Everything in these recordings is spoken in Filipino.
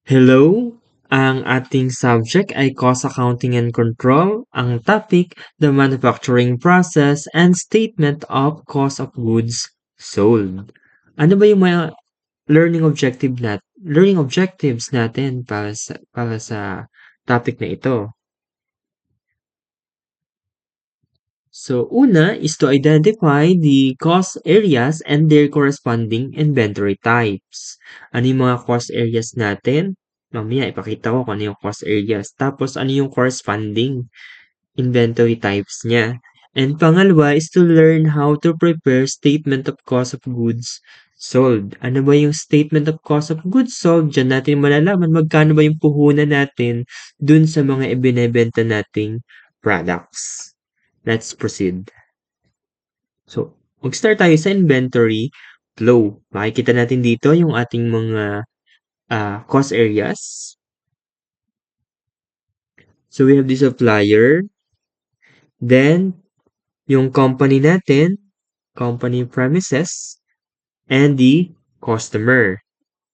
Hello! Ang ating subject ay Cost Accounting and Control. Ang topic, the manufacturing process and statement of cost of goods sold. Ano ba yung mga learning objectives natin para sa topic na ito? So, una is to identify the cost areas and their corresponding inventory types. Ano yung mga cost areas natin? Mamaya ipakita ko kung ano yung cost areas. Tapos ano yung corresponding inventory types niya. And pangalawa is to learn how to prepare statement of cost of goods sold. Ano ba yung statement of cost of goods sold? Diyan natin malalaman magkano ba yung puhunan natin dun sa mga ibinebenta nating products. Let's proceed. So, mag-start tayo sa inventory flow. Makikita natin dito yung ating mga cost areas. So, we have the supplier, then yung company natin, company premises, and the customer.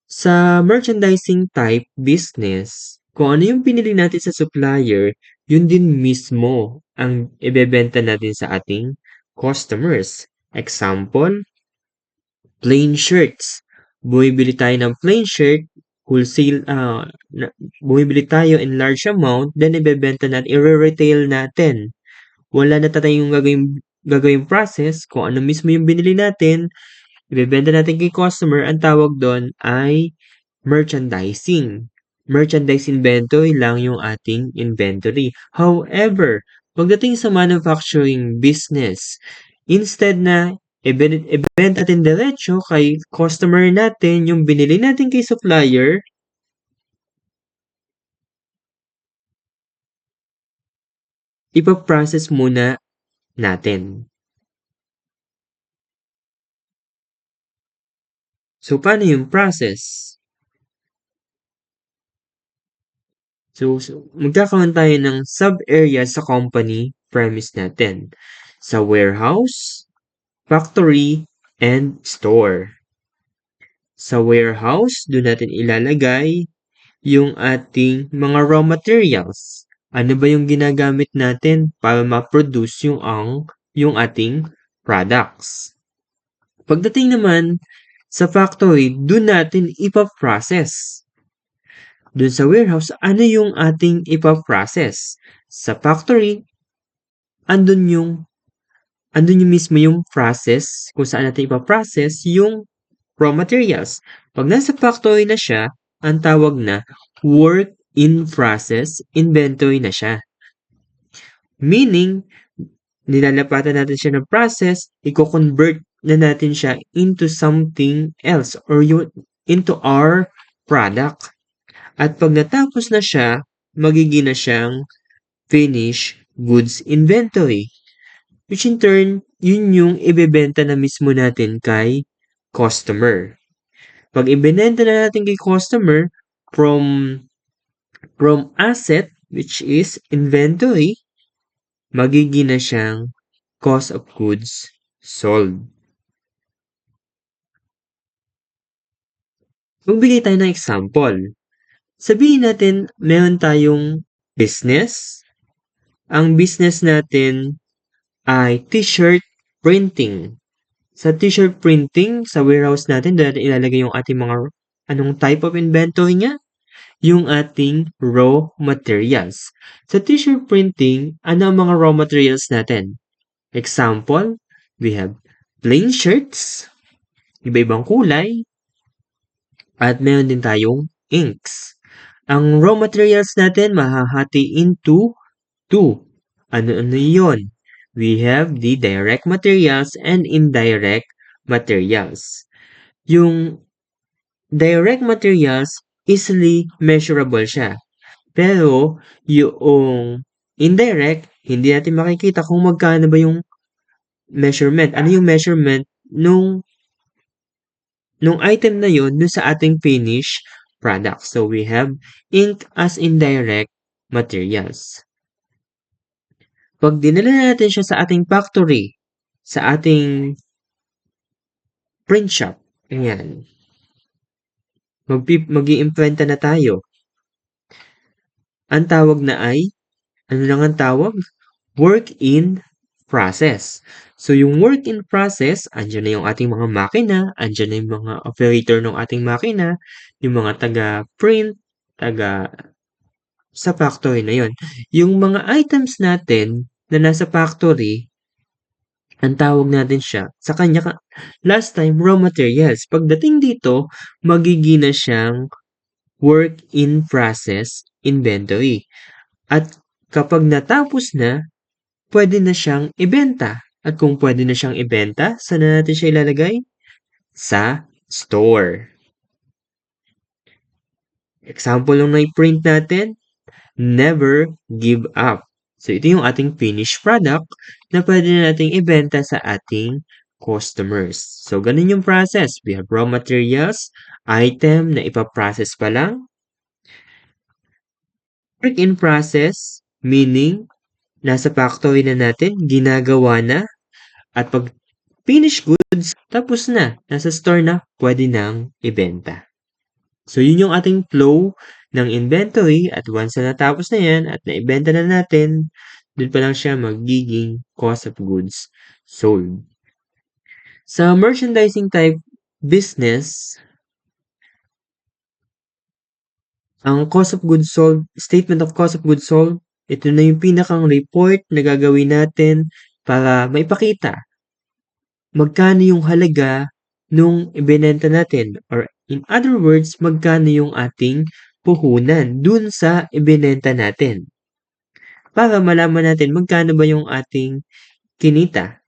Sa merchandising type business, kung ano yung pinili natin sa supplier, yun din mismo ang ibebenta natin sa ating customers. Example, plain shirts. Bumibili tayo ng plain shirt, wholesale, bumibili tayo in large amount, then ibebenta natin, i-retail natin. Wala na tayong gagawing process, kung ano mismo yung binili natin, ibebenta natin kay customer, ang tawag doon ay merchandising. Merchandise inventory lang yung ating inventory. However, pagdating sa manufacturing business, instead na ibenta natin diretso kay customer natin yung binili natin kay supplier, ipaprocess muna natin. So, paano yung process? So magkakaroon tayo ng sub-area sa company premise natin. Sa warehouse, factory, and store. Sa warehouse, doon natin ilalagay yung ating mga raw materials. Ano ba yung ginagamit natin para ma-produce yung ating products. Pagdating naman sa factory, doon natin ipaprocess. Doon sa warehouse, ano yung ating ipaprocess? Sa factory, andun yung andun yung mismo yung process kung saan natin ipaprocess yung raw materials. Pag nasa factory na siya, ang tawag na work in process inventory na siya. Meaning, nilalapatan natin siya ng process, i-convert na natin siya into something else or into our product. At pag natapos na siya, magiging na siyang finished goods inventory. Which in turn, yun yung ibebenta na mismo natin kay customer. Pag ibinenta na natin kay customer from asset, which is inventory, magiging na siyang cost of goods sold. Magbigay tayo ng example. Sabihin natin, meron tayong business. Ang business natin ay t-shirt printing. Sa t-shirt printing, sa warehouse natin, doon natin ilalagay yung ating mga, anong type of inventory niya? Yung ating raw materials. Sa t-shirt printing, ano ang mga raw materials natin? Example, we have plain shirts, iba-ibang kulay, at meron din tayong inks. Ang raw materials natin mahahati into two. Ano-ano yun? We have the direct materials and indirect materials. Yung direct materials, easily measurable siya. Pero, yung indirect, hindi natin makikita kung magkano ba yung measurement. Ano yung measurement nung item na yun dun sa ating finished product. So, we have ink as indirect materials. Pag dinala natin siya sa ating factory, sa ating print shop, ayan, mag-iimprenta na tayo. Ang tawag na ay, ano lang ang tawag? Work in process. So, yung work in process, andyan na yung ating mga makina, andyan na yung mga operator ng ating makina, yung mga taga-print, taga sa factory na yon. Yung mga items natin na nasa factory, ang tawag natin siya, sa kanya, last time, raw materials. Pagdating dito, magiging na siyang work in process inventory. At kapag natapos na, pwede na siyang ibenta. At kung pwede na siyang ibenta, saan na natin siya ilalagay? Sa store. Example ng na-print natin, never give up. So, ito yung ating finished product na pwede na nating ibenta sa ating customers. So, ganun yung process. We have raw materials, item na ipaprocess pa lang. Work in process, meaning, nasa factory na natin, ginagawa na, at pag finished goods, tapos na, nasa store na, pwede nang ibenta. So, yun yung ating flow ng inventory at once na natapos na yan at naibenta na natin, dun pa lang siya magiging cost of goods sold. Sa merchandising type business, ang cost of goods sold, statement of cost of goods sold, ito na yung pinakang report na gagawin natin para maipakita magkano yung halaga nung ibinenta natin or in other words, magkano yung ating puhunan dun sa ibinenta natin. Para malaman natin magkano ba yung ating kinita.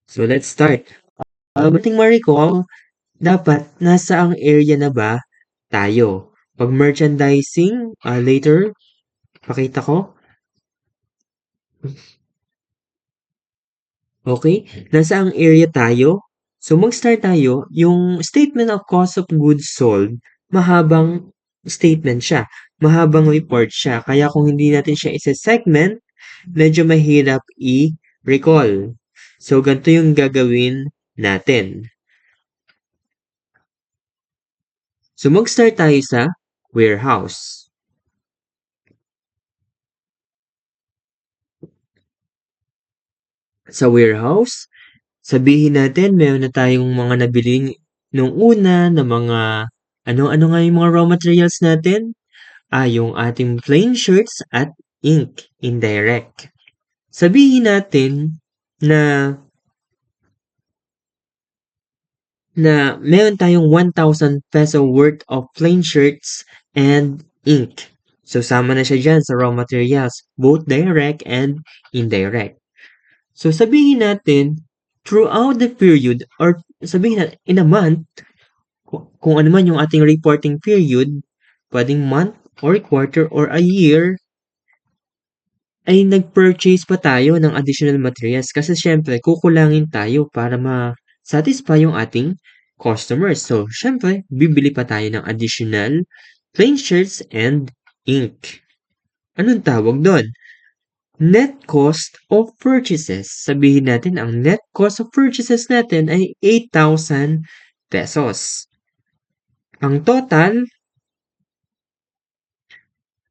So, let's start. Bating Mariko, dapat nasa ang area na ba tayo? Pag merchandising, later, pakita ko. Okay? Nasa ang area tayo? So, mag-start tayo. Yung statement of cost of goods sold, mahabang statement siya. Mahabang report siya. Kaya kung hindi natin siya isa-segment, medyo mahirap i-recall. So, ganito yung gagawin natin. So, mag-start tayo sa warehouse. Sa warehouse, sabihin natin meron na tayong mga nabili nung una na mga ano nga yung mga raw materials natin? Yung ating plain shirts at ink, indirect. Sabihin natin na meron tayong 1,000 peso worth of plain shirts and ink. So, sama na siya dyan sa raw materials, both direct and indirect. So, sabihin natin, throughout the period, or sabihin natin, in a month, kung ano man yung ating reporting period, pwedeng month, or quarter, or a year, ay nag-purchase pa tayo ng additional materials kasi syempre kukulangin tayo para ma-satisfy yung ating customers. So, syempre, bibili pa tayo ng additional plain shirts and ink. Anong tawag doon? Net cost of purchases. Sabihin natin ang net cost of purchases natin ay 8,000 pesos. Ang total,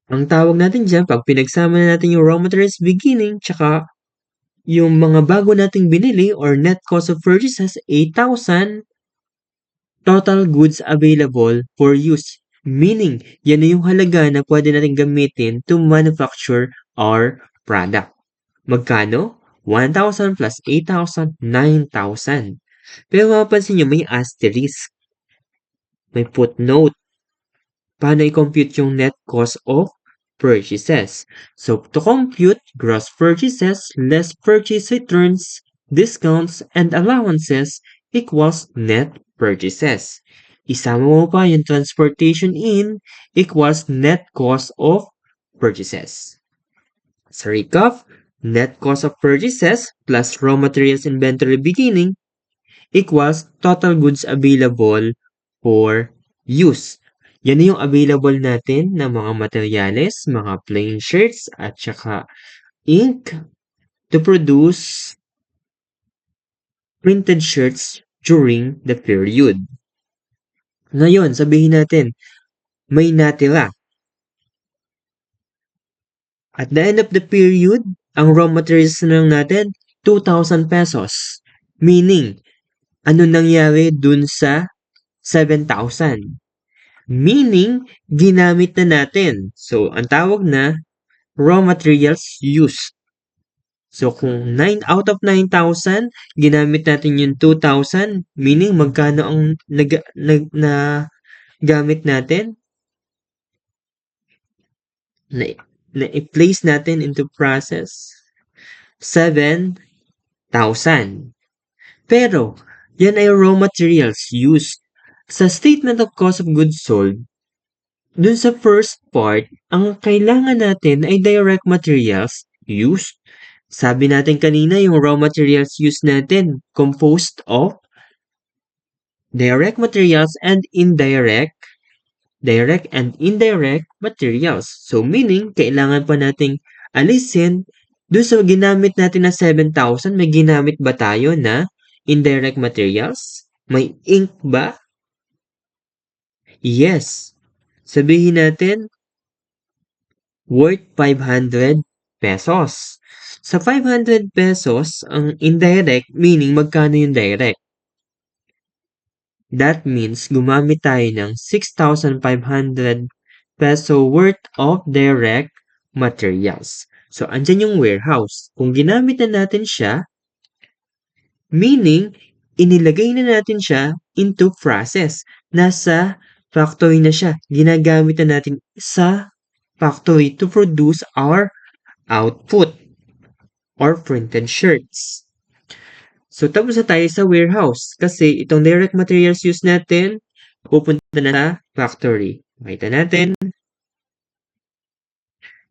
ang tawag natin dyan, pag pinagsama na natin yung raw materials beginning, tsaka yung mga bago nating binili or net cost of purchases, 8,000 total goods available for use. Meaning, yan na yung halaga na pwede natin gamitin to manufacture our product. Magkano? 1,000 plus 8,000, 9,000. Pero mapapansin nyo, may asterisk. May footnote. Paano i-compute yung net cost of purchases? So, to compute gross purchases less purchase returns, discounts, and allowances equals net purchases. Isama mo pa yung transportation in equals net cost of purchases. Sa recap, net cost of purchases plus raw materials inventory beginning equals total goods available for use. Yan yung available natin na mga materyales, mga plain shirts, at saka ink to produce printed shirts during the period. Ngayon, sabihin natin, may natira. At the end of the period, ang raw materials na lang natin, 2,000 pesos. Meaning, ano nangyari dun sa 7,000? Meaning, ginamit na natin. So, ang tawag na raw materials used. So, kung 9 out of 9,000, ginamit natin yung 2,000, meaning magkano ang gamit natin? Na-place natin into process? 7,000. Pero, yan ay raw materials used. Sa statement of cost of goods sold, dun sa first part, ang kailangan natin ay direct materials used. Sabi natin kanina, yung raw materials used natin, composed of direct materials and direct and indirect materials. So, meaning, kailangan pa nating alisin, doon sa ginamit natin na 7,000, may ginamit ba tayo na indirect materials? May ink ba? Yes. Sabihin natin, worth 500 pesos. Sa 500 pesos, ang indirect, meaning magkano yung direct? That means gumamit tayo ng 6,500 peso worth of direct materials. So, andyan yung warehouse. Kung ginamit na natin siya, meaning, inilagay na natin siya into process. Nasa factory na siya. Ginagamit na natin sa factory to produce our output or printed shirts. So, tapos na tayo sa warehouse kasi itong direct materials use natin pupunta na sa factory. Makita natin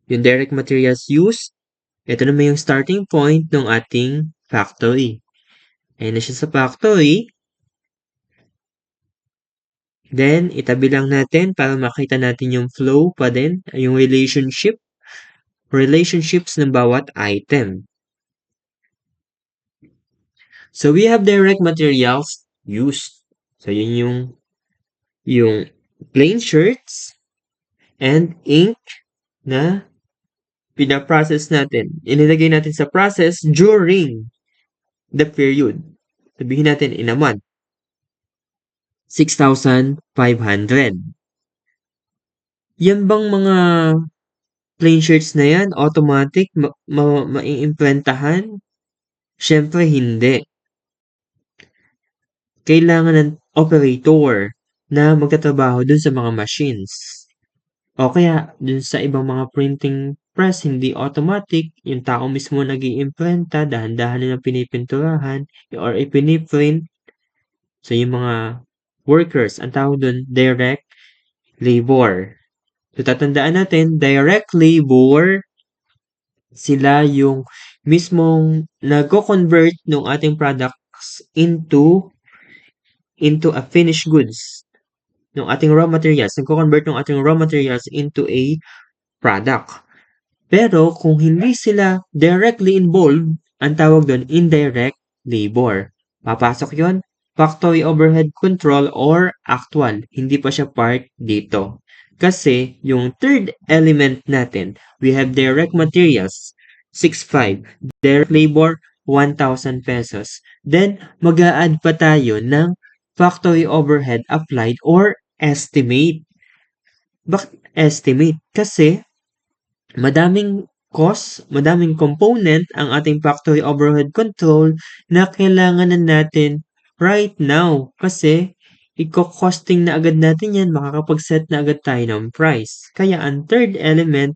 yung direct materials use. Ito naman yung starting point ng ating factory. Ayan na siya sa factory. Then, itabi lang natin para makita natin yung flow pa din, yung relationships ng bawat item. So, we have direct materials used. So, yun yung plain shirts and ink na pinaprocess natin. Inilagay natin sa process during the period. Sabihin natin in a month. 6,500. Yan bang mga plain shirts na yan, automatic, maiimprentahan? Siyempre, hindi. Kailangan ng operator na magtatrabaho dun sa mga machines. O kaya, dun sa ibang mga printing press, hindi automatic, yung tao mismo nag-iimprenta, dahan-dahan na pinipinturahan, or ipiniprint. So, yung mga workers, ang tawag dun, direct labor. So, tatandaan natin, direct labor, sila yung mismong nag-convert ng ating products into a finished goods. Ng ating raw materials, nag-convert ng ating raw materials into a product. Pero kung hindi sila directly involved, ang tawag doon indirect labor. Papasok yon factory overhead control or actual. Hindi pa siya part dito. Kasi yung third element natin, we have direct materials, 6,500. Direct labor, 1,000 pesos. Then, mag-a-add pa tayo ng factory overhead applied or estimate. Bakit estimate? Kasi, madaming cost, madaming component ang ating factory overhead control na kailangan na natin right now. Kasi, i-costing na agad natin yan, makakapag-set na agad tayo ng price. Kaya, ang third element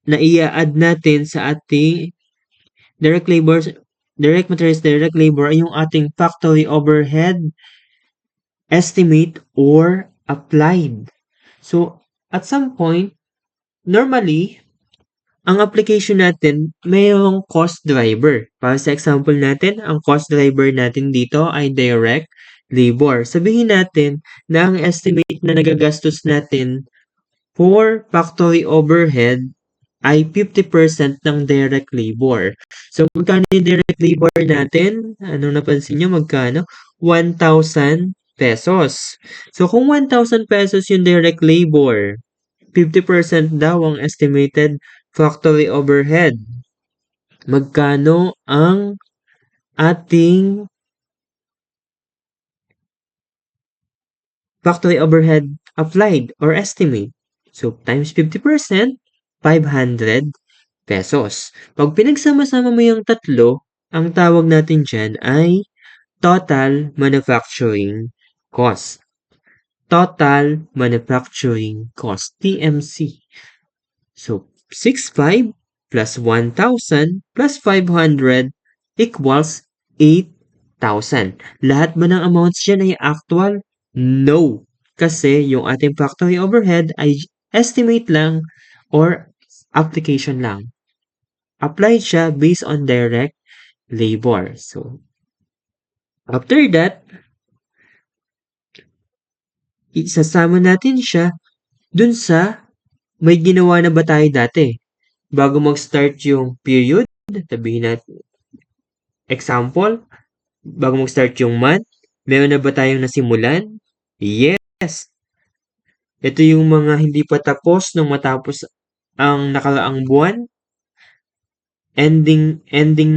na i-add natin sa ating direct materials, direct labor ay yung ating factory overhead estimate or applied. So, at some point, normally, ang application natin, mayroong cost driver. Para sa example natin, ang cost driver natin dito ay direct labor. Sabihin natin na ang estimate na nagagastos natin for factory overhead ay 50% ng direct labor. So, magkano yung direct labor natin? Anong napansin nyo? Magkano? 1,000 pesos. So, kung 1,000 pesos yung direct labor, 50% daw ang estimated factory overhead. Magkano ang ating factory overhead applied or estimate? So, times 50%, 500 pesos. Pag pinagsama-sama mo yung tatlo, ang tawag natin dyan ay total manufacturing cost. Total manufacturing cost, TMC. So, 6,500 plus 1,000 plus 500 equals 8,000. Lahat ba ng amounts dyan ay actual? No. Kasi yung ating factory overhead ay estimate lang or application lang. Applied siya based on direct labor. So, after that, isasama natin siya dun sa may ginawa na ba tayo dati. Bago mag-start yung period, sabihin natin, example, bago mag-start yung month, meron na ba tayong nasimulan? Yes. Ito yung mga hindi pa tapos nung matapos ang nakaraang buwan. Ending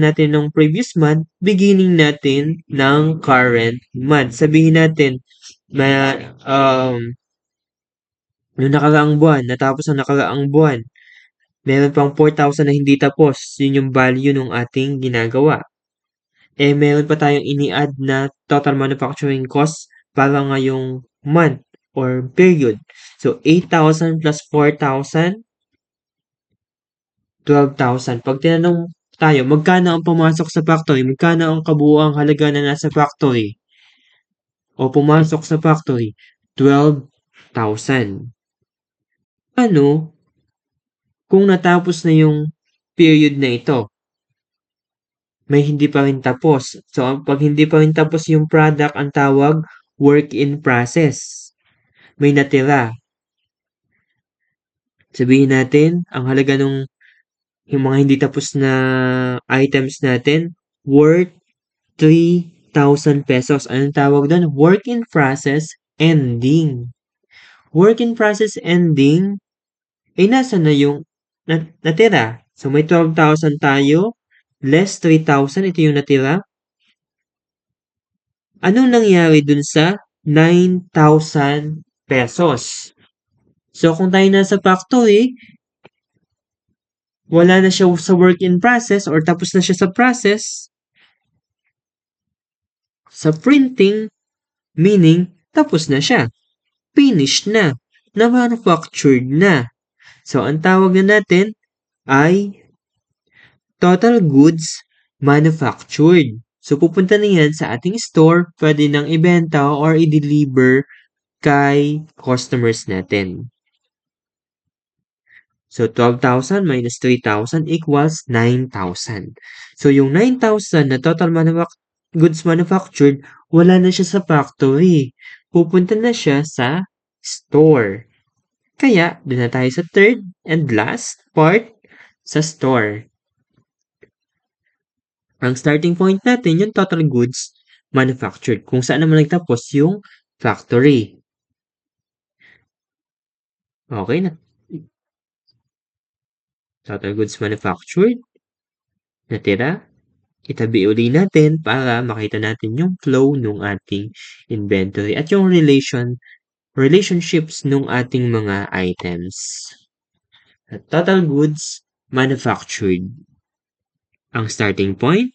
natin ng previous month, beginning natin ng current month. Sabihin natin, yung nakaraang buwan, natapos ang nakaraang buwan, meron pang 4,000 na hindi tapos. Yun yung value ng ating ginagawa. Meron pa tayong ini-add na total manufacturing cost para ngayong month or period. So, 8,000 plus 4,000, 12,000. Pag tinanong tayo, magkano ang pumasok sa factory? Magkano ang kabuuang halaga na nasa factory? O pumasok sa factory? 12,000. Ano kung natapos na yung period na ito? May hindi pa rin tapos. So, pag hindi pa rin tapos yung product, ang tawag work in process. May natira. Sabihin natin, ang halaga nung yung mga hindi tapos na items natin, worth 3,000 pesos. Anong tawag doon? Work in process ending. Work in process ending, nasa na yung natira. So, may 12,000 tayo, less 3,000, ito yung natira. Anong nangyari dun sa 9,000 pesos? So, kung tayo nasa factory, wala na siya sa work in process or tapos na siya sa process. Sa printing, meaning tapos na siya. Finished na. Na-manufactured na. So, ang tawag na natin ay total goods manufactured. So, pupunta na yan sa ating store, pwede nang ibenta or i-deliver kay customers natin. So, 12,000 minus 3,000 equals 9,000. So, yung 9,000 na total goods manufactured, wala na siya sa factory. Pupunta na siya sa store. Kaya, doon na tayo sa third and last part, sa store. Ang starting point natin, yung total goods manufactured. Kung saan naman nagtapos yung factory. Okay na. Total goods manufactured. Natira. Itabi uli natin para makita natin yung flow ng ating inventory at yung relationships ng ating mga items. Total goods manufactured. Ang starting point,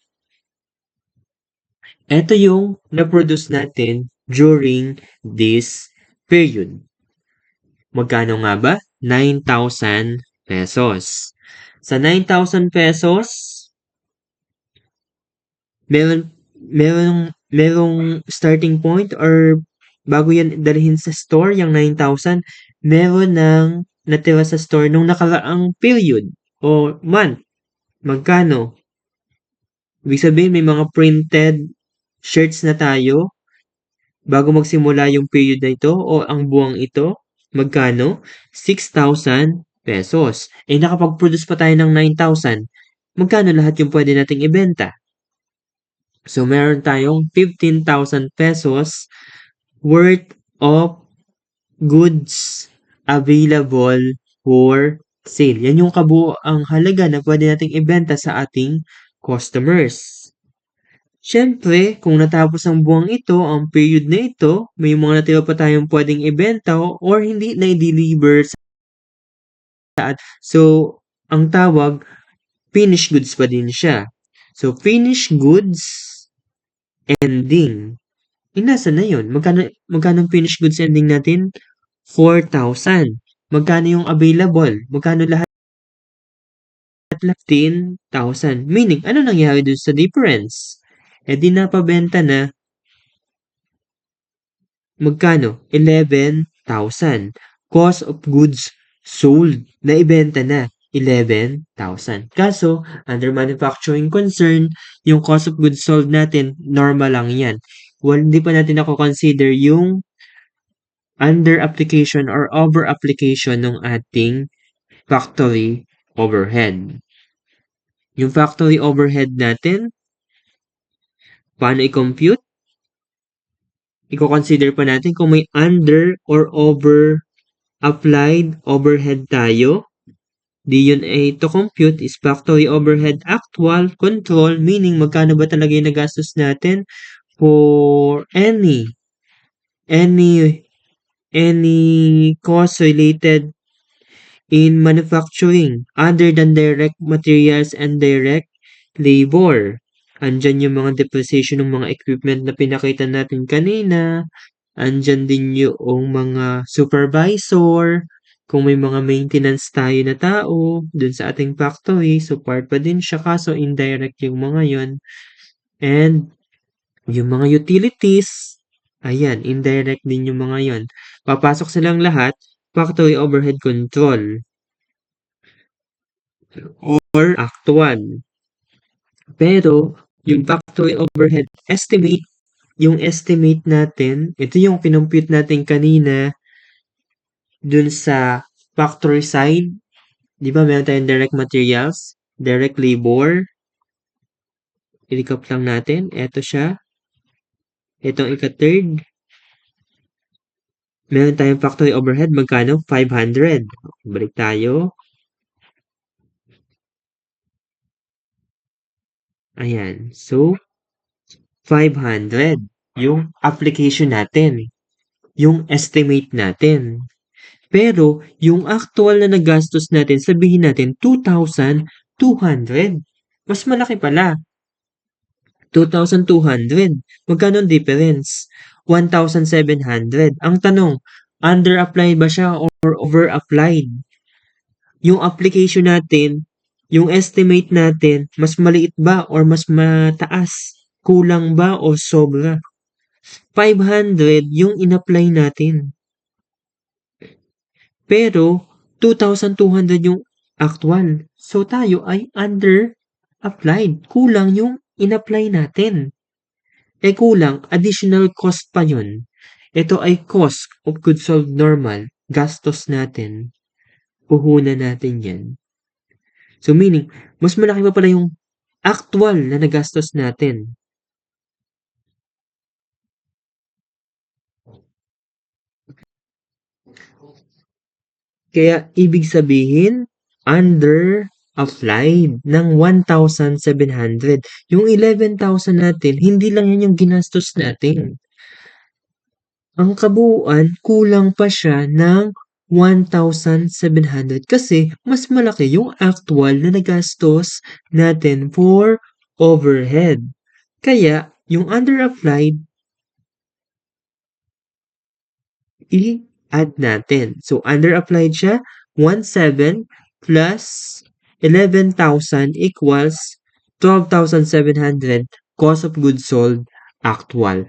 ito yung na-produce natin during this period. Magkano nga ba? 9,000 pesos. Sa 9,000 pesos, merong starting point or bago yan dalhin sa store, yung 9,000, meron ng natira sa store nung nakaraang period o month. Magkano? Ibig sabihin, may mga printed shirts na tayo bago magsimula yung period na ito o ang buwang ito. Magkano? 6,000 pesos. Nakapag-produce pa tayo ng 9,000. Magkano lahat yung pwede nating ibenta? So, meron tayong 15,000 pesos worth of goods available for sale. Yan yung kabuoang halaga na pwede nating ibenta sa ating customers. Siyempre, kung natapos ang buwang ito, ang period na ito, may mga natira pa tayong pwedeng ibenta or hindi na i-deliver sa at so, ang tawag, finished goods pa din siya. So, finished goods ending. Nasa na yun? Magkano ang finished goods ending natin? 4,000. Magkano yung available? Magkano lahat? 15,000. Meaning, ano nangyari dun sa difference? Di napabenta na magkano? 11,000. Cost of goods sold. Naibenta na 11,000. Kaso, under manufacturing concern, yung cost of goods sold natin, normal lang yan. Hindi pa natin ako consider yung under application or over application ng ating factory overhead. Yung factory overhead natin, paano i-compute? I-consider pa natin kung may under or over applied overhead tayo. Di yun ay to compute is factory overhead actual control, meaning magkano ba talaga yung nagastos natin for any cost related in manufacturing other than direct materials and direct labor. Andyan yung mga depreciation ng mga equipment na pinakita natin kanina. Andyan din yung mga supervisor. Kung may mga maintenance tayo na tao dun sa ating factory, so part pa din siya kaso indirect yung mga yon. And yung mga utilities, ayan, indirect din yung mga yon. Papasok silang lahat, factory overhead control or actual. Pero, yung factory overhead estimate, yung estimate natin, ito yung kinompute natin kanina dun sa factory side. Di ba meron tayong direct materials, direct labor. I-recap lang natin. Ito siya. Itong ika-third. Meron tayong factory overhead. Magkano? 500. Balik tayo. Ayan. So, 500. Yung application natin. Yung estimate natin. Pero, yung actual na nagastos natin, sabihin natin 2,200. Mas malaki pala. 2,200. Magkano ang difference? 1,700. Ang tanong, under-applied ba siya or over-applied? Yung application natin, yung estimate natin, mas maliit ba or mas mataas? Kulang ba o sobra? 500 yung in-apply natin. Pero, 2,200 yung actual. So, tayo ay under-applied. Kulang yung in-apply natin. Kulang, additional cost pa yun. Ito ay cost of goods sold normal. Gastos natin. Puhunan natin yan. So, meaning, mas malaki pa pala yung actual na nagastos natin. Kaya, ibig sabihin, under applied ng 1,700. Yung 11,000 natin, hindi lang yan yung ginastos natin. Ang kabuuan, kulang pa siya ng 1,700 kasi mas malaki yung actual na nagastos natin for overhead. Kaya, yung under-applied, i-add natin. So, under-applied siya, 1,700 plus 11,000 equals 12,700 cost of goods sold actual.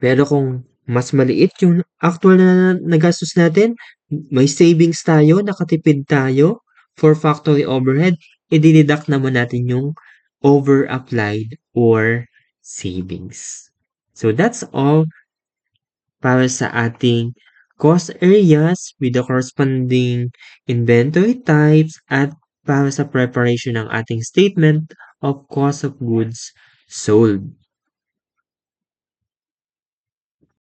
Pero kung mas maliit yung actual na nagastos natin, may savings tayo, nakatipid tayo for factory overhead, i-deduct naman natin yung over-applied or savings. So that's all para sa ating cost areas with the corresponding inventory types at para sa preparation ng ating statement of cost of goods sold.